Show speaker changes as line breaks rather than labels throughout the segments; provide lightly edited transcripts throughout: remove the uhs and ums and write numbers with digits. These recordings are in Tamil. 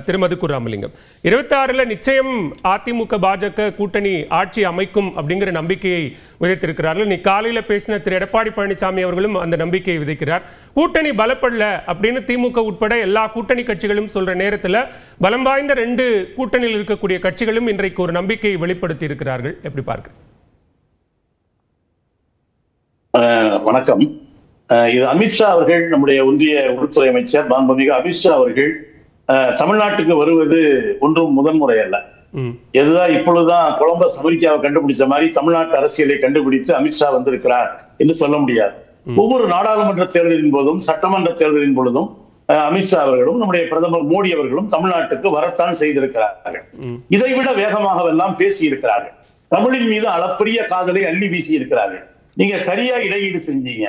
திருமதி ராமலிங்கம் 26ல் நிச்சயம் அதிமுக பாஜக கூட்டணி ஆட்சி அமைக்கும் அப்படிங்கிற நம்பிக்கையை விதைத்திருக்கிறார்கள். நீ காலையில் பேசின திரு எடப்பாடி பழனிசாமி அவர்களும் அந்த நம்பிக்கையை விதைக்கிறார். கூட்டணி பலப்படல அப்படின்னு திமுக உட்பட எல்லா கூட்டணி கட்சிகளும் சொல்ற நேரத்தில் பலம் வாய்ந்த 2 கூட்டணியில் இருக்கக்கூடிய கட்சிகளும் இன்றைக்கு ஒரு நம்பிக்கையை வெளிப்படுத்தி இருக்கிறார்கள். எப்படி பார்க்க?
வணக்கம். இது அமித்ஷா அவர்கள், நம்முடைய ஒன்றிய உள்துறை அமைச்சர் மாண்புமிகு அமித்ஷா அவர்கள் தமிழ்நாட்டுக்கு வருவது ஒன்றும் முதன்முறை அல்ல. எதுதான் இப்பொழுதுதான் கொலம்பஸ் அமெரிக்காவை கண்டுபிடிச்ச மாதிரி தமிழ்நாட்டு அரசியலை கண்டுபிடித்து அமித்ஷா வந்திருக்கிறார் என்று சொல்ல முடியாது. ஒவ்வொரு நாடாளுமன்ற தேர்தலின் போதும் சட்டமன்ற தேர்தலின் பொழுதும் அமித்ஷா அவர்களும் நம்முடைய பிரதமர் மோடி அவர்களும் தமிழ்நாட்டுக்கு வரத்தான் செய்திருக்கிறார்கள். இதைவிட வேகமாகவெல்லாம் பேசி இருக்கிறார்கள். தமிழின் மீது அளப்பரிய காதலை அள்ளி வீசி இருக்கிறார்கள். நீங்க சரியா இடையீடு செஞ்சீங்க.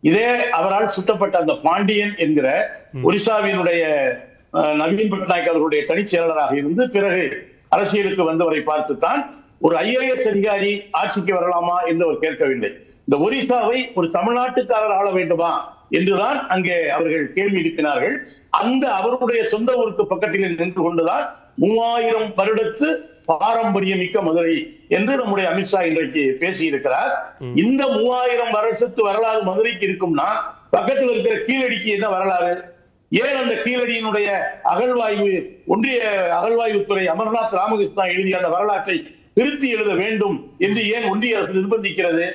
இதே அவரால் சுட்டப்பட்ட அந்த பாண்டியன் என்கிற ஒரிசாவினுடைய நவீன் பட்நாயக் அவர்களுடைய தனிச் செயலாளராக இருந்து பிறகு அரசியலுக்கு வந்தவரை பார்த்துத்தான் ஒரு IAS அதிகாரி ஆட்சிக்கு வரலாமா என்று அவர் கேட்கவில்லை. இந்த ஒரிசாவை ஒரு தமிழ்நாட்டுக்காரர் ஆள வேண்டுமா என்றுதான் அங்கே அவர்கள் கேள்வி எழுப்பினார்கள். அந்த அவருடைய சொந்த ஊருக்கு பக்கத்தில் நின்று கொண்டுதான் 3000 வருடத்து பாரம்பரியமிக்க மதுரை என்று நம்முடைய அமித்ஷா இன்றைக்கு பேசி இருக்கிறார். இந்த 3000 வருஷத்து வரலாறு மதுரைக்கு இருக்கும்னா பக்கத்தில் இருக்கிற கீழடிக்கு என்ன வரலாறு? ஏன் அந்த கீழடியினுடைய அகழ்வாய்வு ஒன்றிய அகழ்வாய்வுத்துறை அமர்நாத் ராமகிருஷ்ணா எழுதிய அந்த வரலாற்றை திருத்தி எழுத வேண்டும் என்று ஏன் ஒன்றிய அரசு நிர்பந்திக்கிறது?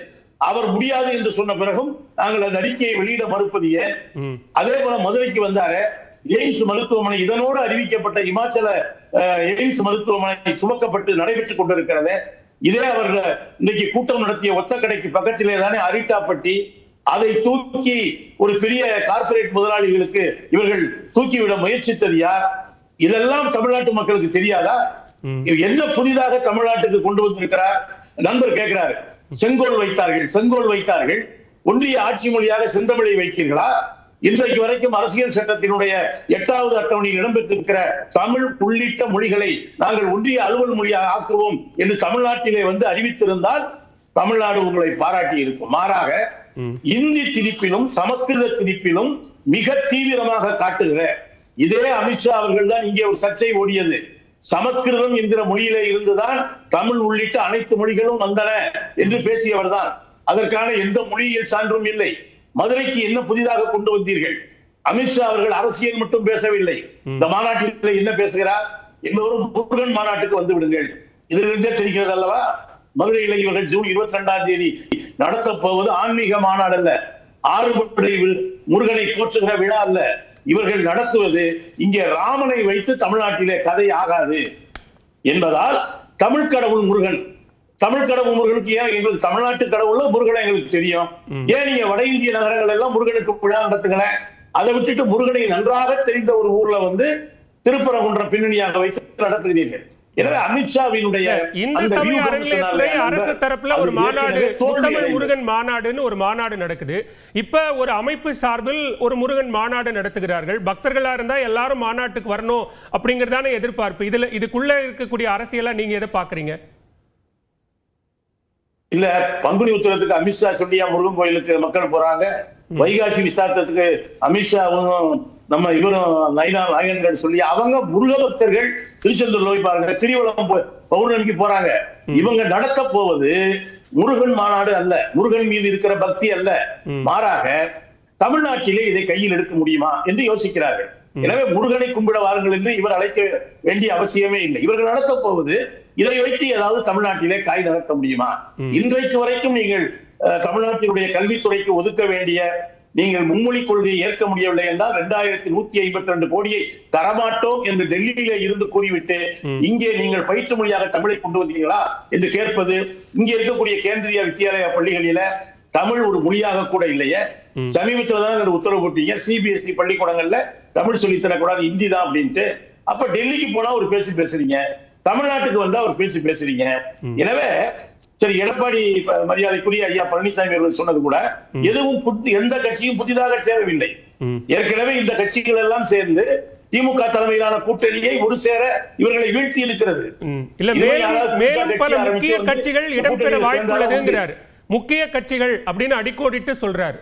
அவர் முடியாது என்று சொன்ன பிறகும் நாங்கள் அந்த அறிக்கையை வெளியிட மறுப்பது ஏன்? அதே போல மதுரைக்கு வந்தாரு. எய்ம்ஸ் மருத்துவமனை இதனோடு அறிவிக்கப்பட்ட இமாச்சல எய்ம்ஸ் மருத்துவமனை துவக்கப்பட்டு நடைபெற்றுக் கொண்டிருக்கிறது. இதே அவர் இன்னைக்கு கூட்டம் நடத்திய ஒத்தக்கடைக்கு பக்கத்திலே தானே அரிட்டாப்பட்டி. அதை தூக்கி ஒரு பெரிய கார்பரேட் முதலாளிகளுக்கு இவர்கள் தூக்கிவிட முயற்சித்தது யார்? இதெல்லாம் தமிழ்நாட்டு மக்களுக்கு தெரியாதா? என்ன புதிதாக தமிழ்நாட்டுக்கு கொண்டு வந்திருக்கிறார்? நண்பர் கேட்கிறார். செங்கோல் வைத்தார்கள். ஒன்றிய ஆட்சி மொழியாக செந்தமிழை வைத்தீர்களா? இன்றைக்கு வரைக்கும் அரசியல் சட்டத்தினுடைய 8வது அட்டவணையில் இடம்பெற்றிருக்கிற தமிழ் உள்ளிட்ட மொழிகளை நாங்கள் ஒன்றிய அலுவல் மொழியாக ஆக்குவோம் என்று தமிழ்நாட்டிலே வந்து அறிவித்திருந்தால் தமிழ்நாடு உங்களை பாராட்டி இருக்கும். மாறாக இந்தி திணிப்பிலும் சமஸ்கிருத திணிப்பிலும் மிக தீவிரமாக காட்டுகிற இதே அமித்ஷா அவர்கள் தான் இங்கே ஒரு சர்ச்சை ஓடியது. சமஸ்கிருதம் என்கிற மொழியிலே இருந்துதான் தமிழ் உள்ளிட்ட அனைத்து மொழிகளும் வந்தன என்று பேசியவர் தான். அதற்கான எந்த மொழியியல் சான்றும் இல்லை. மதுரைக்கு என்ன புதிதாக கொண்டு வந்தீர்கள்? அமித்ஷா அவர்கள் அரசியல் மட்டும் பேசவில்லை. இந்த மாநாட்டில் என்ன பேசுகிறார்? எல்லோரும் முருகன் மாநாட்டுக்கு வந்து விடுங்கள். இதிலிருந்தே தெரிகிறது அல்லவா? மதுரையில் இவர்கள் ஜூன் 22ஆம் தேதி நடத்த போவது ஆன்மீக மாநாடு அல்ல, ஆறுபடை முருகனை போற்றுகிற விழா அல்ல. இவர்கள் நடத்துவது இங்கே ராமனை வைத்து தமிழ்நாட்டிலே கதை ஆகாது என்பதால் தமிழ் கடவுள் முருகனுக்கு ஏன் எங்களுக்கு தமிழ்நாட்டு கடவுள்ல முருகனை எங்களுக்கு தெரியும். ஏன் நீங்க வட இந்திய நகரங்கள் எல்லாம் முருகனுக்கு விழா நடத்துங்களேன். அதை விட்டுட்டு முருகனை நன்றாக தெரிந்த ஒரு ஊர்ல வந்து திருப்பரங்குன்றம் பின்னணியாக வைத்து நடத்துகிறீர்கள். எனவே அமித்ஷாவினுடைய
அரசு தரப்புல ஒரு மாநாடு, தமிழ் முருகன் மாநாடுன்னு ஒரு மாநாடு நடக்குது. இப்ப ஒரு அமைப்பு சார்பில் ஒரு முருகன் மாநாடு நடத்துகிறார்கள். பக்தர்களா இருந்தா எல்லாரும் மாநாட்டுக்கு வரணும் அப்படிங்கறதான எதிர்பார்ப்பு. இதுக்குள்ள இருக்கக்கூடிய அரசியலா நீங்க எதை பாக்குறீங்க?
இல்ல, பங்குனி உத்திரத்துக்கு அமித்ஷா சொல்லியா முருகன் கோயிலுக்கு மக்கள் போறாங்க? வைகாசி விசாகத்துக்கு அமித்ஷாவும் நம்ம இவரும் நாயகன்கள் சொல்லி அவங்க முருக பக்தர்கள் திருச்செந்தூர்ல போய் பாருங்க, கிரிவலம் பௌர்ணமிக்கு போறாங்க. இவங்க நடத்த போவது முருகன் மாநாடு அல்ல, முருகன் மீது இருக்கிற பக்தி அல்ல. மாறாக தமிழ்நாட்டிலே இதை கையில் எடுக்க முடியுமா என்று யோசிக்கிறார்கள். எனவே முருகனை கும்பிட வாருங்கள் என்று இவர் அழைக்க வேண்டிய அவசியமே இல்லை. இவர்கள் நடத்த போவது இதை வைத்து ஏதாவது தமிழ்நாட்டிலே காய் நடத்த முடியுமா? இன்றைக்கு வரைக்கும் நீங்கள் தமிழ்நாட்டினுடைய கல்வித்துறைக்கு ஒதுக்க வேண்டிய நீங்கள் மும்மொழி கொள்கையை ஏற்க முடியவில்லை என்றால் 2152 கோடியை தரமாட்டோம் என்று டெல்லியில இருந்து கூறிவிட்டு இங்கே நீங்கள் பயிற்று மொழியாக தமிழை கொண்டு வந்தீங்களா என்று கேட்பது, இங்கே இருக்கக்கூடிய கேந்திரிய வித்யாலயா பள்ளிகளில தமிழ் ஒரு மொழியாக கூட இல்லையே. சமீபத்துல தான் உத்தரவு போட்டீங்க CBSE பள்ளிக்கூடங்கள்ல தமிழ் சொல்லி தரக்கூடாது, ஹிந்தி தான் அப்படின்ட்டு. அப்ப டெல்லிக்கு போனா ஒரு பேச்சு பேசுறீங்க, தமிழ்நாட்டுக்கு வந்தா ஒரு பேச்சு பேசுறீங்க. எனவே சரி, எடப்பாடி மரியாதைக்குரிய ஐயா பழனிசாமி அவர்கள் சொன்னது கூட எதுவும் எந்த கட்சியும் புதிதாக சேரவில்லை. ஏற்கனவே இந்த கட்சிகள் எல்லாம் சேர்ந்து திமுக தலைமையிலான கூட்டணியை ஒரு சேர இவர்களை வீழ்த்தி இருக்கிறது.
மேலும் பல முக்கிய கட்சிகள் இடம்பெற வாய்ப்புள்ளதுங்கிறார். முக்கிய கட்சிகள் அப்படின்னு அடிக்கோடிட்டு சொல்றாரு.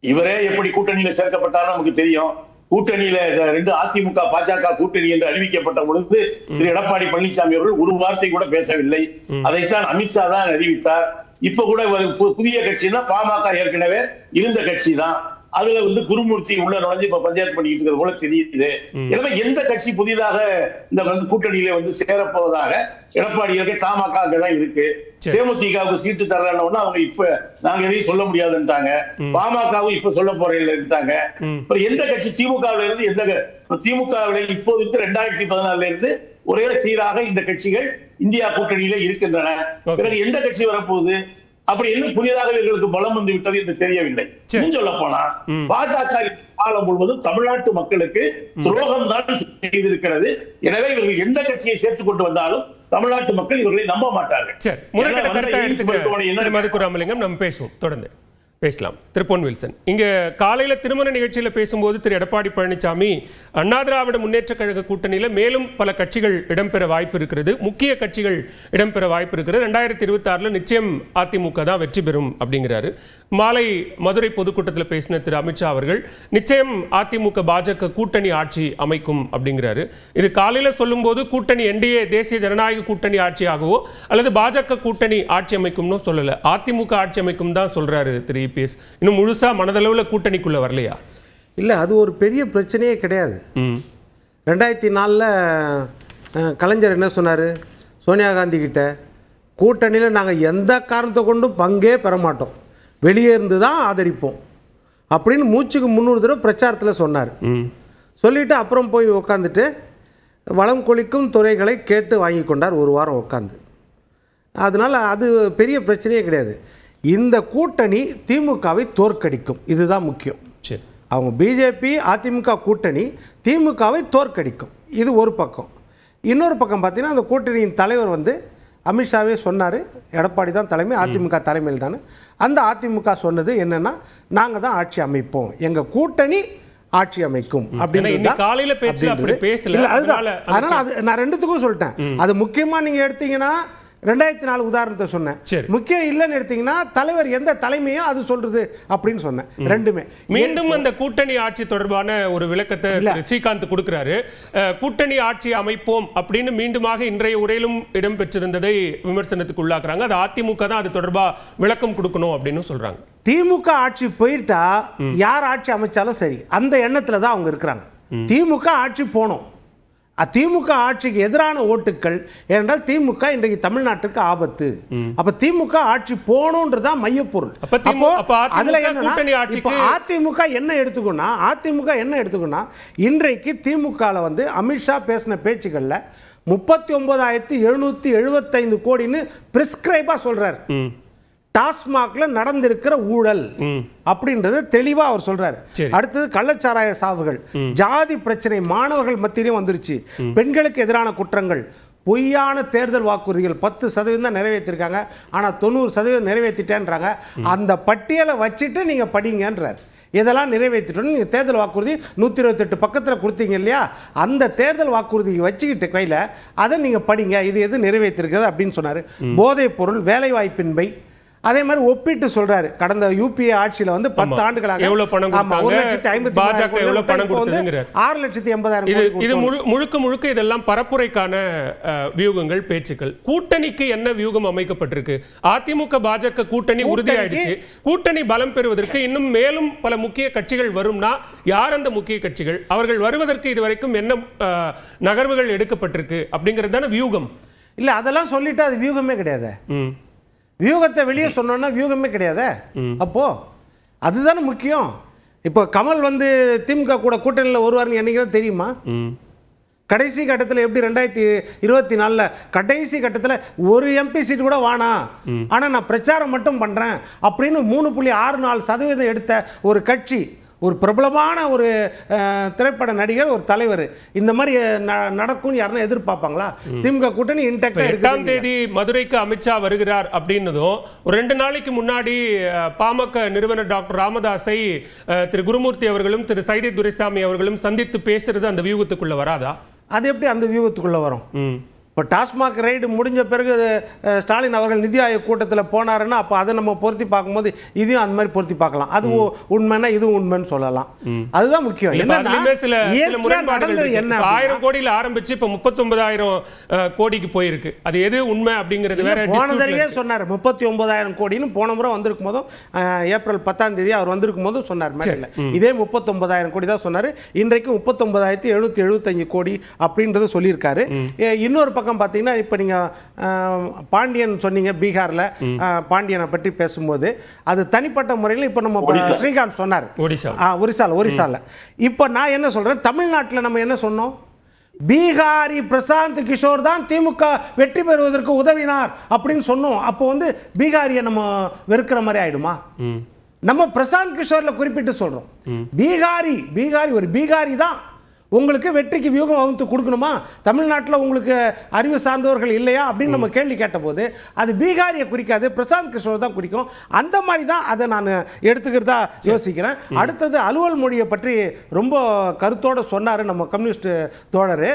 இவரே எப்படி கூட்டணியில சேர்க்கப்பட்டாலும் நமக்கு தெரியும். கூட்டணியில 2 அதிமுக பாஜக கூட்டணி என்று அறிவிக்கப்பட்ட பொழுது திரு எடப்பாடி பழனிசாமி அவர்கள் ஒரு வார்த்தை கூட பேசவில்லை. அதைத்தான் அமித்ஷா தான் அறிவித்தார். இப்ப கூட புதிய கட்சின்னா பாமக ஏற்கனவே இருந்த கட்சி தான். அதுல குருமூர்த்தி உள்ள நுழைஞ்சு இப்ப பஞ்சாயத்து பண்ணிட்டு இருக்கிறது போல தெரியுது. எனவே எந்த கட்சி புதிதாக இந்த கூட்டணியில சேரப்போவதாக எடப்பாடி இருக்க தமாக அங்கதான் இருக்கு. தேமுதிகவுக்கு சீட்டு தர்றோம்னா அவங்க இப்ப நாங்க எதையும் சொல்ல முடியாதுன்ட்டாங்க. பாமகவும் இப்ப சொல்ல போறேன்ட்டாங்க. எந்த கட்சி திமுகவில இருந்து திமுகவில இப்போது 2014 இருந்து ஒரே சீராக இந்த கட்சிகள் இந்தியா கூட்டணியில இருக்கின்றன. பிறகு எந்த கட்சி வரப்போகுது, அப்படி என்ன புதியதாக இவர்களுக்கு பலம் வந்து விட்டது என்று தெரியவில்லை. சொல்ல போனா பாஜக காலம் முழுவதும் தமிழ்நாட்டு மக்களுக்கு துரோகம் தான் செய்திருக்கிறது. எனவே இவர்கள் எந்த கட்சியை சேர்த்துக் கொண்டு வந்தாலும் தமிழ்நாட்டு மக்கள் இவர்களை நம்ப மாட்டார்கள்.
நம்ம பேசுவோம், தொடர்ந்து பேசலாம். திரு பொன் வில்சன், இங்க காலையில திருமண நிகழ்ச்சியில பேசும்போது திரு எடப்பாடி பழனிசாமி அண்ணா திராவிட முன்னேற்ற கழக கூட்டணியில மேலும் பல கட்சிகள் இடம்பெற வாய்ப்பு இருக்கிறது, முக்கிய கட்சிகள் இடம்பெற வாய்ப்பு இருக்கிறது, 2026 நிச்சயம் அதிமுக தான் வெற்றி பெறும் அப்படிங்கிறாரு. மாலை மதுரை பொதுக்கூட்டத்தில் பேசின திரு அமித்ஷா அவர்கள் நிச்சயம் அதிமுக பாஜக கூட்டணி ஆட்சி அமைக்கும் அப்படிங்கிறாரு. இது காலையில சொல்லும் போது கூட்டணி என்டிஏ தேசிய ஜனநாயக கூட்டணி ஆட்சியாகவோ அல்லது பாஜக கூட்டணி ஆட்சி அமைக்கும்னு சொல்லல, அதிமுக ஆட்சி அமைக்கும் தான் சொல்றாரு திரு இபிஎஸ். இன்னும் முழுசா மனதளவுல கூட்டணிக்குள்ள வரலையா?
இல்ல, அது ஒரு பெரிய பிரச்சனையே கிடையாது. 2004 கலைஞர் என்ன சொன்னாரு சோனியா காந்தி கிட்ட, கூட்டணியில் நாங்கள் எந்த காரணத்தை கொண்டும் பங்கே பெற மாட்டோம், வெளியே இருந்து தான் ஆதரிப்போம் அப்படின்னு மூச்சுக்கு 300 தடவை பிரச்சாரத்தில் சொன்னார். சொல்லிட்டு அப்புறம் போய் உட்காந்துட்டு வளம் கொளிக்கும் துறைகளை கேட்டு வாங்கி கொண்டார் ஒரு வாரம் உட்காந்து. அதனால் அது பெரிய பிரச்சனையே கிடையாது. இந்த கூட்டணி திமுகவை தோற்கடிக்கும், இதுதான் முக்கியம். அவங்க பிஜேபி அதிமுக கூட்டணி திமுகவை தோற்கடிக்கும், இது ஒரு பக்கம். இன்னொரு பக்கம் பார்த்தீங்கன்னா அந்த கூட்டணியின் தலைவர் அமித்ஷாவே சொன்னார், எடப்பாடி தான் தலைமை, அதிமுக தலைமையில் தானே. அந்த அதிமுக சொன்னது என்னன்னா, நாங்கள் தான் ஆட்சி அமைப்போம், எங்கள் கூட்டணி ஆட்சி அமைக்கும் அப்படின்னு. அதனால அது நான் ரெண்டுத்துக்கும் சொல்லிட்டேன். அது முக்கியமா நீங்க எடுத்தீங்கன்னா 2004 உதாரணத்தை சொன்னேன், முக்கியம் இல்லைன்னு எடுத்தீங்கன்னா தலைவர் எந்த தலைமையோ அது சொல்றது அப்படின்னு சொன்னேன். ரெண்டுமே
மீண்டும் அந்த கூட்டணி ஆட்சி தொடர்பான ஒரு விளக்கத்தை ஸ்ரீகாந்த் கொடுக்கிறாரு. கூட்டணி ஆட்சி அமைப்போம் அப்படின்னு மீண்டுமாக இன்றைய உரையிலும் இடம்பெற்றிருந்ததை விமர்சனத்துக்கு உள்ளாக்குறாங்க. அது அதிமுக தான் அது தொடர்பா விளக்கம் கொடுக்கணும் அப்படின்னு சொல்றாங்க.
திமுக ஆட்சி போயிட்டா யார் ஆட்சி அமைச்சாலும் சரி அந்த எண்ணத்துல தான் அவங்க இருக்கிறாங்க. திமுக ஆட்சி போனோம், திமுக ஆட்சிக்கு எதிரான ஓட்டுக்கள், ஏனென்றால் திமுக இன்றைக்கு தமிழ்நாட்டுக்கு ஆபத்து. அப்ப திமுக ஆட்சி போகணும்ன்றதான் மையப்பொருள். அதுல அதிமுக என்ன எடுத்துக்கணும், இன்றைக்கு திமுக அமித்ஷா பேசின பேச்சுக்கள்ல 39,775 கோடின்னு பிரிஸ்கிரைபா சொல்றாரு. டாஸ்மாக்ல நடந்திருக்கிற ஊழல் அப்படின்றது தெளிவா அவர் சொல்றாரு. அடுத்தது கள்ளச்சாராய சாவுகள், ஜாதி பிரச்சனை மாணவர்கள் மத்தியிலும் வந்துருச்சு, பெண்களுக்கு எதிரான குற்றங்கள், பொய்யான தேர்தல் வாக்குறுதிகள் 10% தான் நிறைவேற்றிருக்காங்க, ஆனா 90% நிறைவேற்றிட்டேன்றாங்க. அந்த பட்டியலை வச்சுட்டு நீங்க படிங்கன்றார். இதெல்லாம் நிறைவேற்றிட்டோம். நீங்கள் தேர்தல் வாக்குறுதி 128 பக்கத்தில் கொடுத்தீங்க இல்லையா, அந்த தேர்தல் வாக்குறுதியை வச்சுக்கிட்டு கையில் அதை நீங்கள் படிங்க, இது எது நிறைவேற்றிருக்கிறது அப்படின்னு சொன்னார். போதைப் பொருள், வேலைவாய்ப்பின்மை, அதே மாதிரி ஒப்பிட்டு சொல்றாரு. கடந்த யூபிஏ ஆட்சியில 10 ஆண்டுகளாக
எவ்வளவு பணம் கொடுத்தாங்க, பாஜக எவ்வளவு பணம் கொடுத்ததுங்கற
6,80,000.
இது முழுக்க இதெல்லாம் பரப்புரைக்கான வியூகங்கள், பேச்சுக்கள். கூட்டணிக்கு என்ன வியூகம் அமைக்கப்பட்டிருக்கு? அதிமுக பாஜக கூட்டணி உறுதியாயிடுச்சு. கூட்டணி பலம் பெறுவதற்கு இன்னும் மேலும் பல முக்கிய கட்சிகள் வரும்னா யார் அந்த முக்கிய கட்சிகள், அவர்கள் வருவதற்கு இதுவரைக்கும் என்ன நகர்வுகள் எடுக்கப்பட்டிருக்கு அப்படிங்கறதான வியூகம்.
இல்ல, அதெல்லாம் சொல்லிட்டு அது வியூகமே கிடையாது. வியூகத்தை வெளியே சொன்னோன்னா வியூகமே கிடையாது. அப்போ அதுதானே முக்கியம். இப்போ கமல் திமுக கூட கூட்டணியில் வருவாருன்னு என்னைக்கு தெரியுமா? கடைசி கட்டத்தில் எப்படி 2024 கடைசி கட்டத்தில் ஒரு எம்பி சீட் கூட வானா, ஆனால் நான் பிரச்சாரம் மட்டும் பண்ணுறேன் அப்படின்னு 3.64% எடுத்த ஒரு கட்சி, ஒரு பிரபலமான ஒரு திரைப்பட நடிகர், ஒரு தலைவர், இந்த மாதிரி நடக்கும் யாருன்னா எதிர்பார்ப்பாங்களா? திமுக கூட்டணி இன்டாக்டா இருக்கு.
8ஆம் தேதி மதுரைக்கு அமித்ஷா வருகிறார் அப்படின்னதும் ஒரு 2 நாளைக்கு முன்னாடி பாமக நிறுவனர் டாக்டர் ராமதாஸை திரு குருமூர்த்தி அவர்களும் திரு சைதை துரைசாமி அவர்களும் சந்தித்து பேசுறது அந்த வியூகத்துக்குள்ள வராதா?
அது எப்படி அந்த வியூகத்துக்குள்ள வரும்? இப்போ டாஸ்மாக் ரைடு முடிஞ்ச பிறகு ஸ்டாலின் அவர்கள் நிதி ஆயோக் கூட்டத்தில் போனாருன்னா அப்போ அதை நம்ம பொருத்தி பார்க்கும்போது இதையும் அந்த மாதிரி பொருத்தி பார்க்கலாம். அது உண்மைன்னா இதுவும் உண்மைன்னு சொல்லலாம். அதுதான் முக்கியம்.
என்ன 1000 கோடியில் ஆரம்பிச்சு இப்போ 39,000 கோடிக்கு போயிருக்கு. அது எது உண்மை அப்படிங்கிறது வேற.
போன தடவையே சொன்னார் 39,000 கோடின்னு. போன முறை வந்திருக்கும் போதும் ஏப்ரல் 10ஆம் தேதி அவர் வந்திருக்கும் போதும் சொன்னார். இதே 39,000 கோடி தான் சொன்னார். இன்றைக்கு 39,775 கோடி அப்படின்றத சொல்லியிருக்காரு. இன்னொரு பக்கம் பார்த்தீங்கன்னா இப்போ நீங்கள் பாண்டியன் சொன்னீங்க, பீகாரில் பாண்டியனை பற்றி பேசும்போது அது தனிப்பட்ட முறையில் இப்போ நம்ம ஸ்ரீகாந்த் சொன்னார் ஒரிசால. இப்போ நான் என்ன சொல்கிறேன், தமிழ்நாட்டில் நம்ம என்ன சொன்னோம், பீகாரி பிரசாந்த் கிஷோர் தான் திமுக வெற்றி பெறுவதற்கு உதவினார் அப்படின்னு சொன்னோம். அப்போ வந்து பீகாரியை நம்ம வெறுக்கிற மாதிரி ஆயிடுமா? நம்ம பிரசாந்த் கிஷோர்ல குறிப்பிட்டு சொல்றோம். பீகாரி ஒரு பீகாரி தான் உங்களுக்கு வெற்றிக்கு வியூகம் வகுத்து கொடுக்கணுமா? தமிழ்நாட்டில் உங்களுக்கு அறிவு சார்ந்தவர்கள் இல்லையா அப்படின்னு நம்ம கேள்வி கேட்டபோது அது பீகாரியை குறிக்காது, பிரசாந்த் கிஷோர் தான் குறிக்கும். அந்த மாதிரி தான் அதை நான் எடுத்துக்கிறதா யோசிக்கிறேன். அடுத்தது அலுவல் மொழியை பற்றி ரொம்ப கருத்தோடு சொன்னார் நம்ம கம்யூனிஸ்ட் தோழர்.